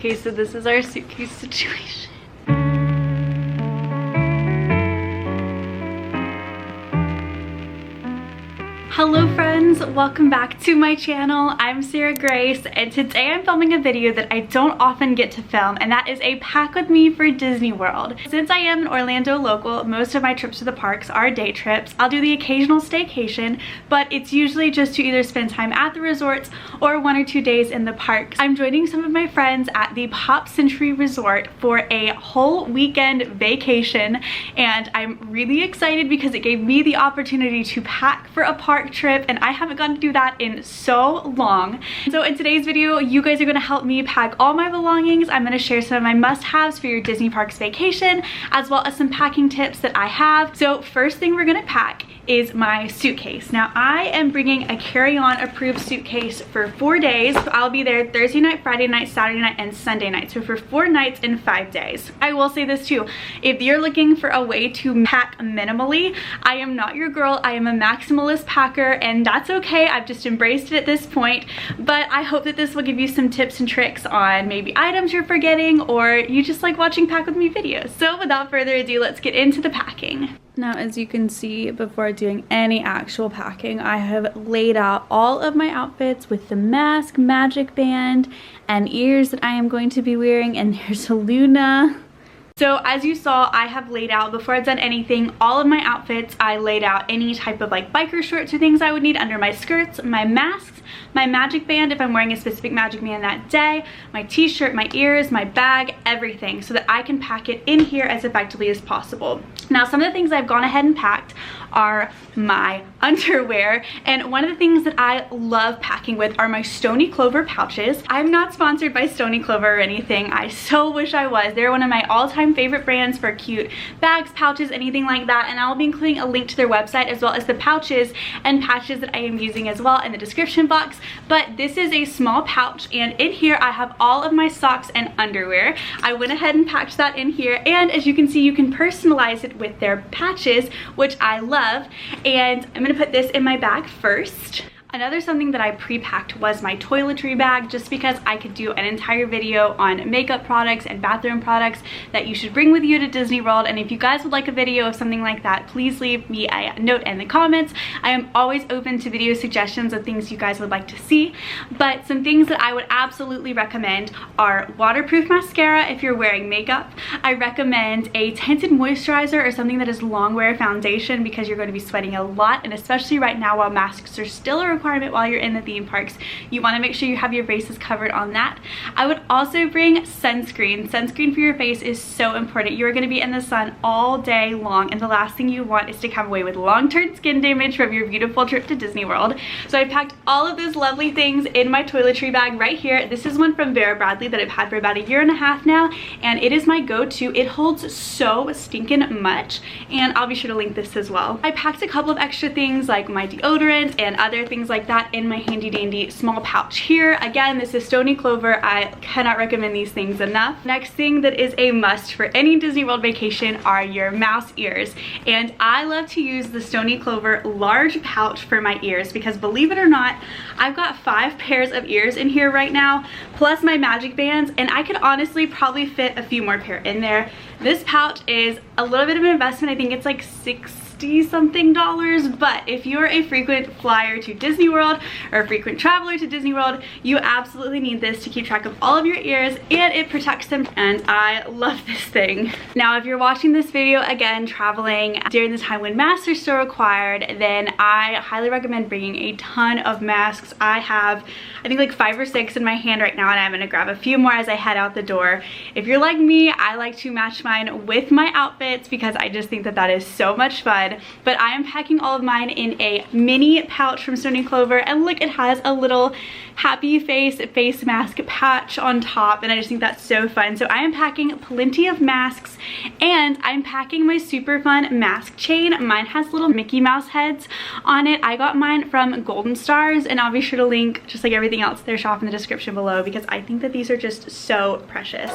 Okay, so this is our suitcase situation. Hello friends, welcome back to my channel. I'm Sarah Grace, and today I'm filming a video that I don't often get to film, and that is a pack with me for Disney World. Since I am an Orlando local, most of my trips to the parks are day trips. I'll do the occasional staycation, but it's usually just to either spend time at the resorts or 1 or 2 days in the parks. I'm joining some of my friends at the Pop Century Resort for a whole weekend vacation, and I'm really excited because it gave me the opportunity to pack for a park trip, and I haven't gotten to do that in so long. So in today's video, you guys are going to help me pack all my belongings. I'm going to share some of my must-haves for your Disney Parks vacation, as well as some packing tips that I have. So first thing we're going to pack is my suitcase. Now I am bringing a carry-on approved suitcase for 4 days. So I'll be there Thursday night, Friday night, Saturday night, and Sunday night. So for 4 nights and 5 days. I will say this too, if you're looking for a way to pack minimally, I am not your girl. I am a maximalist packer, and that's okay. I've just embraced it at this point, but I hope that this will give you some tips and tricks on maybe items you're forgetting, or you just like watching pack with me videos. So without further ado, let's get into the packing. Now, as you can see, before doing any actual packing, I have laid out all of my outfits with the mask, magic band, and ears that I am going to be wearing, and there's a Luna. So as you saw, I have laid out, before I've done anything, all of my outfits. I laid out any type of like biker shorts or things I would need under my skirts, my masks, my magic band if I'm wearing a specific magic band that day, my t-shirt, my ears, my bag, everything, so that I can pack it in here as effectively as possible. Now, some of the things I've gone ahead and packed are my underwear, and one of the things that I love packing with are my Stony Clover pouches. I'm not sponsored by Stony Clover or anything. I so wish I was. They're one of my all-time favorite brands for cute bags, pouches, anything like that, and I'll be including a link to their website as well as the pouches and patches that I am using as well in the description box. But this is a small pouch, and in here I have all of my socks and underwear. I went ahead and packed that in here, and as you can see, you can personalize it with their patches, which I love. And I'm gonna put this in my bag first. Another something that I pre-packed was my toiletry bag, just because I could do an entire video on makeup products and bathroom products that you should bring with you to Disney World. And if you guys would like a video of something like that, please leave me a note in the comments. I am always open to video suggestions of things you guys would like to see. But some things that I would absolutely recommend are waterproof mascara if you're wearing makeup. I recommend a tinted moisturizer or something that is long wear foundation, because you're going to be sweating a lot, and especially right now while masks are still a requirement while you're in the theme parks, you want to make sure you have your bases covered on that. I would also bring sunscreen. Sunscreen for your face is so important. You're going to be in the sun all day long, and the last thing you want is to come away with long-term skin damage from your beautiful trip to Disney World. So I packed all of those lovely things in my toiletry bag right here. This is one from Vera Bradley that I've had for about 1.5 years now, and it is my go-to. It holds so stinking much, and I'll be sure to link this as well. I packed a couple of extra things like my deodorant and other things like that in my handy dandy small pouch here. Again, this is Stony Clover. I cannot recommend these things enough. Next thing that is a must for any Disney World vacation are your mouse ears, and I love to use the Stony Clover large pouch for my ears, because believe it or not, I've got 5 pairs of ears in here right now, plus my magic bands, and I could honestly probably fit a few more pair in there. This pouch is a little bit of an investment. I think it's like $60-something, but if you're a frequent flyer to Disney World or a frequent traveler to Disney World, you absolutely need this to keep track of all of your ears, and it protects them, and I love this thing. Now, if you're watching this video again traveling during the time when masks are still required, then I highly recommend bringing a ton of masks. I have, I think, like 5 or 6 in my hand right now, and I'm gonna grab a few more as I head out the door. If you're like me, I like to match mine with my outfits because I just think that that is so much fun. But I am packing all of mine in a mini pouch from Stony Clover, and look, it has a little happy face mask patch on top, and I just think that's so fun. So I am packing plenty of masks, and I'm packing my super fun mask chain. Mine has little Mickey Mouse heads on it. I got mine from Golden Stars, and I'll be sure to link, just like everything else, their shop in the description below, because I think that these are just so precious.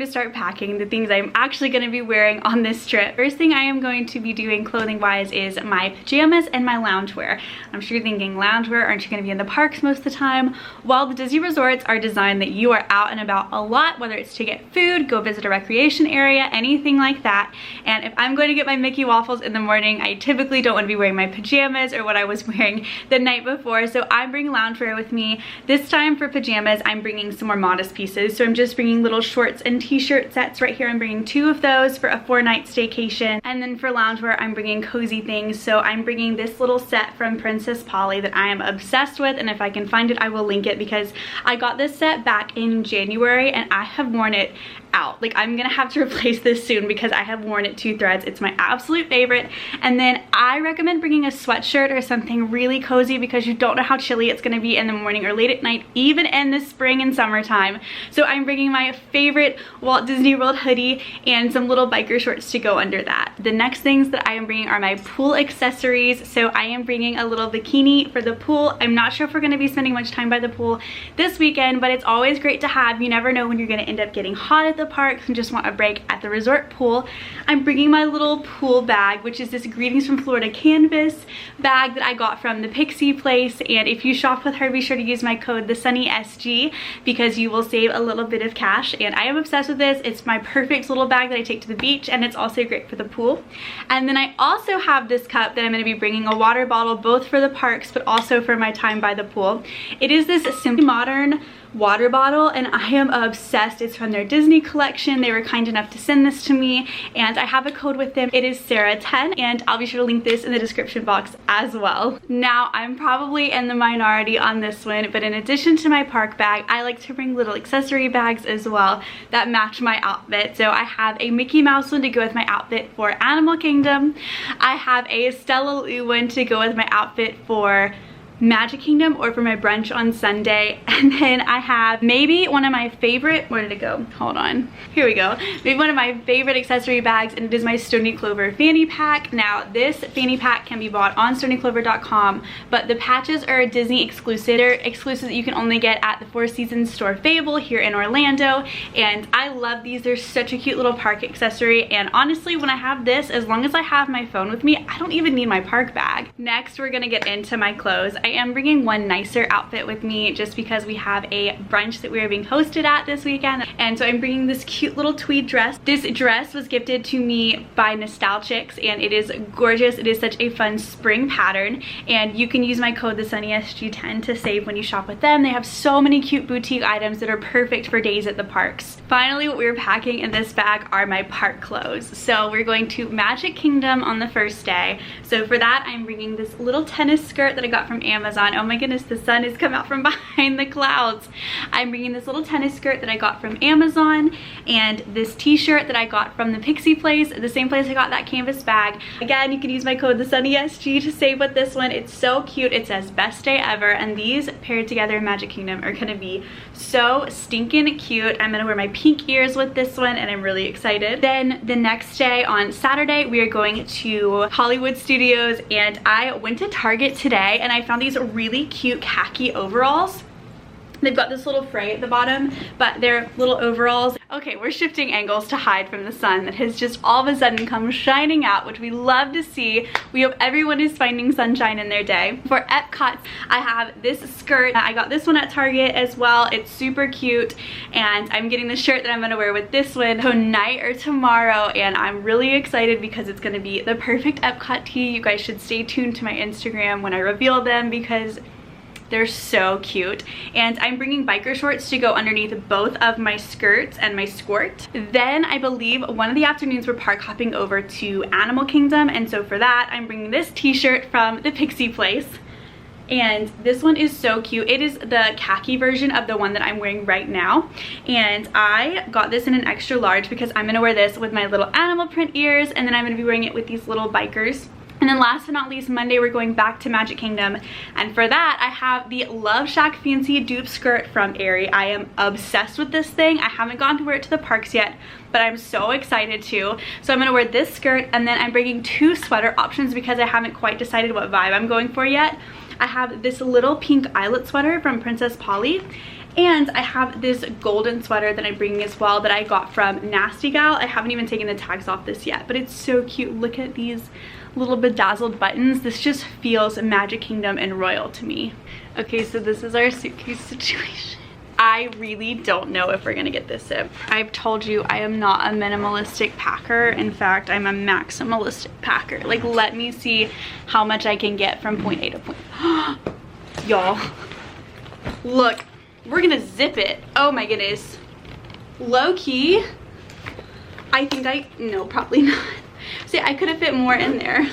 to start packing the things I'm actually going to be wearing on this trip. First thing I am going to be doing clothing wise is my pajamas and my loungewear. I'm sure you're thinking, loungewear, aren't you going to be in the parks most of the time? Well, the Disney resorts are designed that you are out and about a lot, whether it's to get food, go visit a recreation area, anything like that. And if I'm going to get my Mickey waffles in the morning, I typically don't want to be wearing my pajamas or what I was wearing the night before, so I'm bringing loungewear with me. This time for pajamas, I'm bringing some more modest pieces, so I'm just bringing little shorts and t-shirt sets right here. I'm bringing 2 of those for a 4-night staycation. And then for loungewear, I'm bringing cozy things, so I'm bringing this little set from Princess Polly that I am obsessed with, and if I can find it, I will link it, because I got this set back in January and I have worn it out. Like, I'm gonna have to replace this soon because I have worn it to threads. It's my absolute favorite. And then I recommend bringing a sweatshirt or something really cozy, because you don't know how chilly it's gonna be in the morning or late at night, even in the spring and summertime. So I'm bringing my favorite Walt Disney World hoodie and some little biker shorts to go under that. The next things that I am bringing are my pool accessories. So I am bringing a little bikini for the pool. I'm not sure if we're gonna be spending much time by the pool this weekend, but it's always great to have. You never know when you're gonna end up getting hot at the parks and just want a break at the resort pool. I'm bringing my little pool bag, which is this Greetings from Florida canvas bag that I got from the Pixie place, and if you shop with her, be sure to use my code TheSunnySG because you will save a little bit of cash. And I am obsessed with this. It's my perfect little bag that I take to the beach, and it's also great for the pool. And then I also have this cup that I'm going to be bringing, a water bottle, both for the parks but also for my time by the pool. It is this Simply Modern water bottle, and I am obsessed. It's from their Disney collection. They were kind enough to send this to me, and I have a code with them. It is Sarah10, and I'll be sure to link this in the description box as well. Now, I'm probably in the minority on this one, but in addition to my park bag, I like to bring little accessory bags as well that match my outfit. So I have a Mickey Mouse one to go with my outfit for Animal Kingdom. I have a Stella Lou one to go with my outfit for Magic Kingdom or for my brunch on Sunday. And then I have maybe one of my favorite, where did it go? Hold on, here we go. Maybe one of my favorite accessory bags, and it is my Stony Clover fanny pack. Now, this fanny pack can be bought on stonyclover.com, but the patches are a Disney exclusive. They're exclusives that you can only get at the Four Seasons store Fable here in Orlando, and I love these. They're such a cute little park accessory, and honestly, when I have this, as long as I have my phone with me, I don't even need my park bag. Next, we're gonna get into my clothes. I am bringing one nicer outfit with me just because we have a brunch that we are being hosted at this weekend, and so I'm bringing this cute little tweed dress. This dress was gifted to me by Nostalgics, and it is gorgeous. It is such a fun spring pattern, and you can use my code TheSunnySG10 to save when you shop with them. They have so many cute boutique items that are perfect for days at the parks. Finally, what we're packing in this bag are my park clothes. So we're going to Magic Kingdom on the first day. So for that, I'm bringing this little tennis skirt that I got from Amazon. Oh my goodness, the sun has come out from behind the clouds. I'm bringing this little tennis skirt that I got from Amazon, and this t-shirt that I got from the Pixie place, the same place I got that canvas bag. Again, you can use my code TheSunnySG to save with this one. It's so cute. It says best day ever, and these paired together in Magic Kingdom are gonna be so stinking cute. I'm gonna wear my pink ears with this one, and I'm really excited. Then the next day on Saturday, we are going to Hollywood Studios, and I went to Target today and I found these really cute khaki overalls. They've got this little fray at the bottom, but they're little overalls. Okay, we're shifting angles to hide from the sun that has just all of a sudden come shining out, which we love to see. We hope everyone is finding sunshine in their day. For Epcot, I have this skirt. I got this one at Target as well. It's super cute, and I'm getting the shirt that I'm gonna wear with this one tonight or tomorrow, and I'm really excited because it's gonna be the perfect Epcot tee. You guys should stay tuned to my Instagram when I reveal them because they're so cute. And I'm bringing biker shorts to go underneath both of my skirts and my skirt. Then I believe one of the afternoons we're park hopping over to Animal Kingdom, and so for that I'm bringing this t-shirt from the Pixie place. And this one is so cute. It is the khaki version of the one that I'm wearing right now, and I got this in an extra large because I'm gonna wear this with my little animal print ears, and then I'm gonna be wearing it with these little bikers. And then last but not least, Monday we're going back to Magic Kingdom, and for that I have the Love Shack Fancy Dupe Skirt from Aerie. I am obsessed with this thing. I haven't gone to wear it to the parks yet, but I'm so excited to. So I'm gonna wear this skirt, and then I'm bringing 2 sweater options because I haven't quite decided what vibe I'm going for yet. I have this little pink eyelet sweater from Princess Polly, And I have this golden sweater that I'm bringing as well that I got from Nasty Gal. I haven't even taken the tags off this yet, but it's so cute. Look at these little bedazzled buttons. This just feels Magic Kingdom and royal to me. Okay, so this is our suitcase situation. I really don't know if we're gonna get this zip. I've told you I am not a minimalistic packer. In fact, I'm a maximalistic packer. Like, let me see how much I can get from point A to point. Y'all, look, we're gonna zip it. Oh my goodness. Low key, I think no, probably not. See, I could have fit more in there.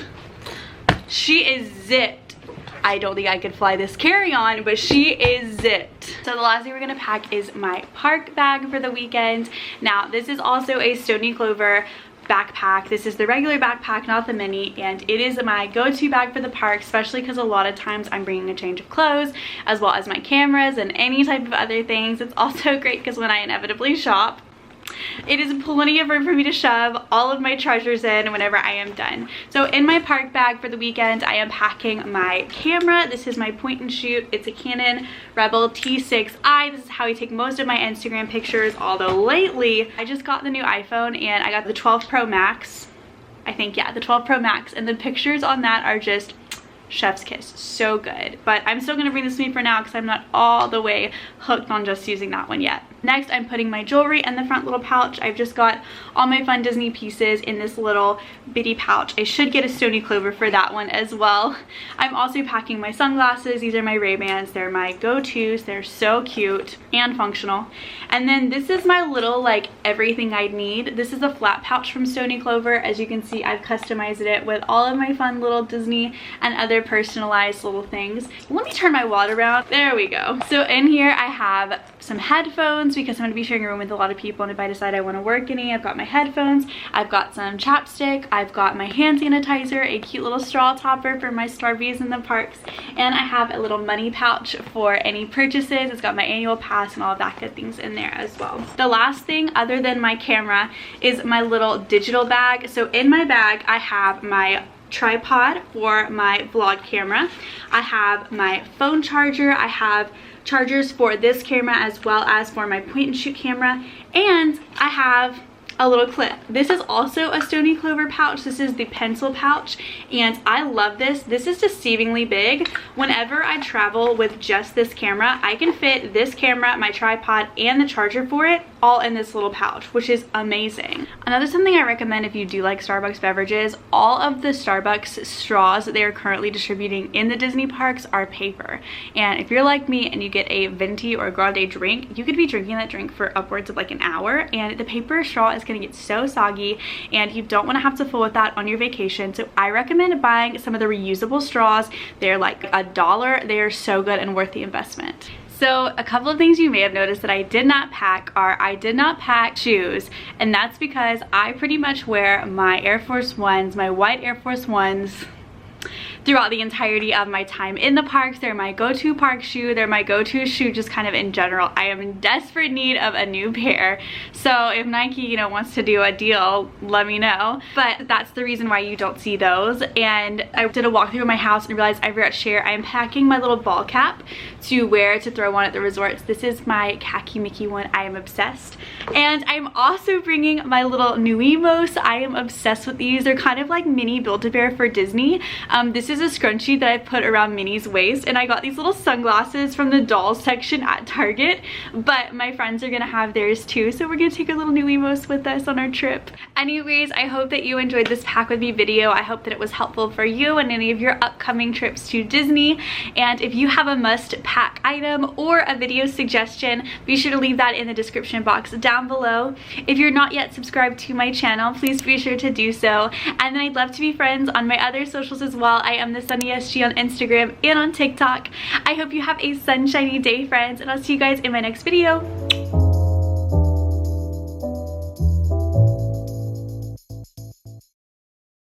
She is zipped. I don't think I could fly this carry-on, but she is zipped. So the last thing we're gonna pack is my park bag for the weekend. Now, this is also a Stony Clover backpack. This is the regular backpack, not the mini, and it is my go-to bag for the park, especially because a lot of times I'm bringing a change of clothes as well as my cameras and any type of other things. It's also great because when I inevitably shop, it is plenty of room for me to shove all of my treasures in whenever I am done. So in my park bag for the weekend, I am packing my camera. This is my point and shoot. It's a Canon Rebel T6i. This is how I take most of my Instagram pictures, although lately I just got the new iPhone and I got the 12 Pro Max. I think, yeah, the 12 Pro Max, and the pictures on that are just chef's kiss. So good. But I'm still gonna bring this with me for now because I'm not all the way hooked on just using that one yet. Next, I'm putting my jewelry in the front little pouch. I've just got all my fun Disney pieces in this little bitty pouch. I should get a Stony Clover for that one as well. I'm also packing my sunglasses. These are my Ray-Bans. They're my go-tos. They're so cute and functional. And then this is my little, like, everything I need. This is a flat pouch from Stony Clover. As you can see, I've customized it with all of my fun little Disney and other personalized little things. Let me turn my wallet around. There we go. So in here, I have some headphones because I'm going to be sharing a room with a lot of people, and if I decide I want to work any, I've got my headphones, I've got some chapstick, I've got my hand sanitizer, a cute little straw topper for my Starbies in the parks, and I have a little money pouch for any purchases. It's got my annual pass and all of that good things in there as well. The last thing other than my camera is my little digital bag. So in my bag, I have my tripod for my vlog camera, I have my phone charger, I have chargers for this camera as well as for my point and shoot camera, and I have a little clip. This is also a Stony Clover pouch. This is the pencil pouch, and I love this. This is deceivingly big. Whenever I travel with just this camera, I can fit this camera, my tripod, and the charger for it all in this little pouch, which is amazing. Another something I recommend if you do like Starbucks beverages, all of the Starbucks straws that they are currently distributing in the Disney parks are paper. And if you're like me and you get a venti or grande drink, you could be drinking that drink for upwards of like an hour, and the paper straw is gonna get so soggy, and you don't want to have to fool with that on your vacation. So I recommend buying some of the reusable straws. They're like $1. They are so good and worth the investment. So a couple of things you may have noticed that I did not pack are I did not pack shoes, and that's because I pretty much wear my Air Force Ones, my white Air Force Ones, throughout the entirety of my time in the parks. They're my go-to park shoe. They're my go-to shoe just kind of in general. I am in desperate need of a new pair. So if Nike, you know, wants to do a deal, let me know. But that's the reason why you don't see those. And I did a walkthrough of my house and realized I forgot to share. I'm packing my little ball cap to wear to throw on at the resorts. This is my khaki Mickey one. I am obsessed. And I'm also bringing my little Nuimos. I am obsessed with these. They're kind of like mini Build-A-Bear for Disney. This is a scrunchie that I put around Minnie's waist, and I got these little sunglasses from the dolls section at Target, but my friends are gonna have theirs too, so we're gonna take our little Nuimos with us on our trip. Anyways, I hope that you enjoyed this pack with me video. I hope that it was helpful for you and any of your upcoming trips to Disney, and if you have a must pack item or a video suggestion, be sure to leave that in the description box down below. If you're not yet subscribed to my channel, please be sure to do so, and then I'd love to be friends on my other socials as well. I am the Sunny SG on Instagram and on TikTok. I hope you have a sunshiny day, friends, and I'll see you guys in my next video.